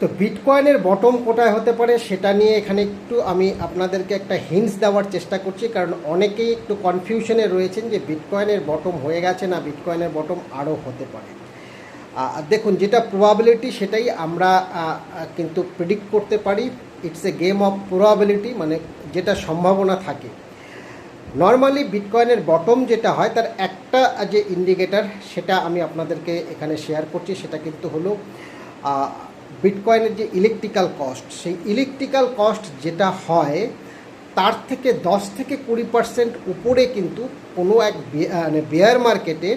তো বিটকয়েনের বটম কোথায় হতে পারে সেটা নিয়ে এখানে একটু আমি আপনাদেরকে একটা হিন্টস দেওয়ার চেষ্টা করছি, কারণ অনেকেই একটু কনফিউশনে রয়েছেন যে বিটকয়েনের বটম হয়ে গেছে না বিটকয়েনের বটম আরও হতে পারে। দেখুন, যেটা প্রবাবিলিটি সেটাই আমরা কিন্তু প্রেডিক্ট করতে পারি। It's a game of probability, মানে যেটা সম্ভাবনা থাকে। নর্মালি বিটকয়েনের বটম যেটা হয় তার একটা যে ইন্ডিকেটর সেটা আমি আপনাদেরকে এখানে শেয়ার করছি, সেটা কিন্তু হলো বিটকয়েনের যে ইলেকট্রিক্যাল কস্ট। সেই ইলেকট্রিক্যাল কস্ট যেটা হয় তার থেকে 10 থেকে 20% উপরে কিন্তু কোনো এক মানে বেয়ার মার্কেটে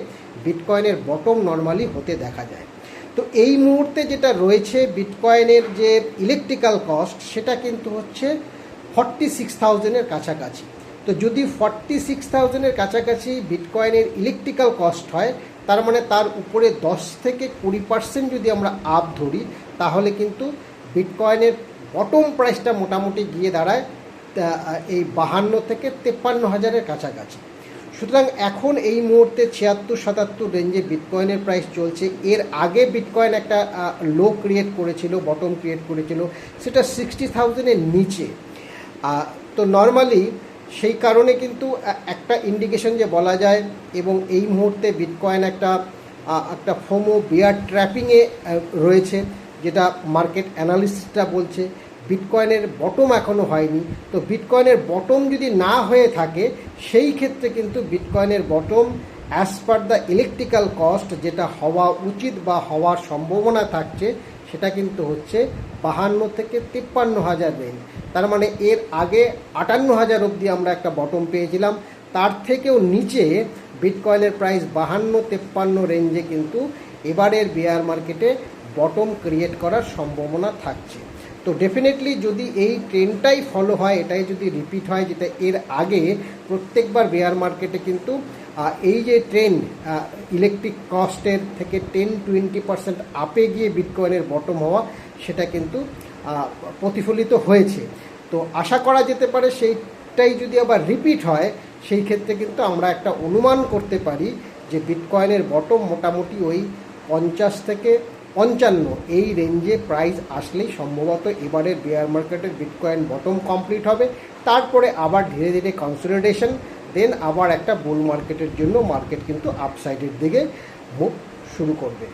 বিটকয়েনের বটম নর্মালি হতে দেখা যায়। তো এই মুহূর্তে যেটা রয়েছে বিটকয়েনের যে ইলেকট্রিক্যাল কস্ট সেটা কিন্তু হচ্ছে 46,000-এর কাছাকাছি। তো যদি 46,000-এর কাছাকাছি বিটকয়েনের ইলেকট্রিক্যাল কস্ট হয়, তার মানে তার উপরে 10 থেকে 20% যদি আমরা আপ ধরি, তাহলে কিন্তু বিটকয়েনের বটম প্রাইসটা মোটামুটি গিয়ে দাঁড়ায় এই 52 থেকে 53,000-এর কাছাকাছি। সুতরাং এখন এই মুহূর্তে 76-77 রেঞ্জে বিটকয়েনের প্রাইস চলছে। এর আগে বিটকয়েন একটা লো ক্রিয়েট করেছিল, বটম ক্রিয়েট করেছিল, সেটা 60,000-এর নিচে। তো নর্মালি সেই কারণে কিন্তু একটা ইন্ডিকেশন যে বলা যায়, এবং এই মুহূর্তে বিটকয়েন একটা ফোমো বিয়ার ট্র্যাপিংয়ে রয়েছে, যেটা মার্কেট অ্যানালিস্টরা বলছে বিটকয়েনের বটম এখনও হয়নি। তো বিটকয়েনের বটম যদি না হয়ে থাকে সেই ক্ষেত্রে কিন্তু বিটকয়েনের bottom as per the electrical cost যেটা হওয়া উচিত বা হওয়ার সম্ভাবনা থাকছে, সেটা কিন্তু হচ্ছে 52 থেকে 53,000 রেঞ্জ। তার মানে এর আগে 58,000 অবধি আমরা একটা বটম পেয়েছিলাম, তার থেকেও নিচে বিটকয়েনের প্রাইস 52-53 রেঞ্জে কিন্তু এবারের বেয়ার মার্কেটে বটম ক্রিয়েট করার সম্ভাবনা থাকছে। তো ডেফিনেটলি যদি এই ট্রেন্ডটাই ফলো হয়, এটাই যদি রিপিট হয়, যেটা এর আগে প্রত্যেকবার বেয়ার মার্কেটে কিন্তু এই যে ট্রেন্ড ইলেকট্রিক কস্টের থেকে 10-20% আপে গিয়ে বিটকয়েনের বটম হওয়া, সেটা কিন্তু প্রতিফলিত হয়েছে। তো আশা করা যেতে পারে সেইটাই যদি আবার রিপিট হয়, সেই ক্ষেত্রে কিন্তু আমরা একটা অনুমান করতে পারি যে বিটকয়েনের বটম মোটামুটি ওই 50 থেকে 55 এই রেঞ্জে প্রাইস আসলেই সম্ভবত এবারের বেয়ার মার্কেটের বিটকয়েন বটম কমপ্লিট হবে। তারপরে আবার ধীরে ধীরে কনসলিডেশন, দেন আবার একটা বুল মার্কেটের জন্য মার্কেট কিন্তু আপসাইডের দিকে মুভ শুরু করবে।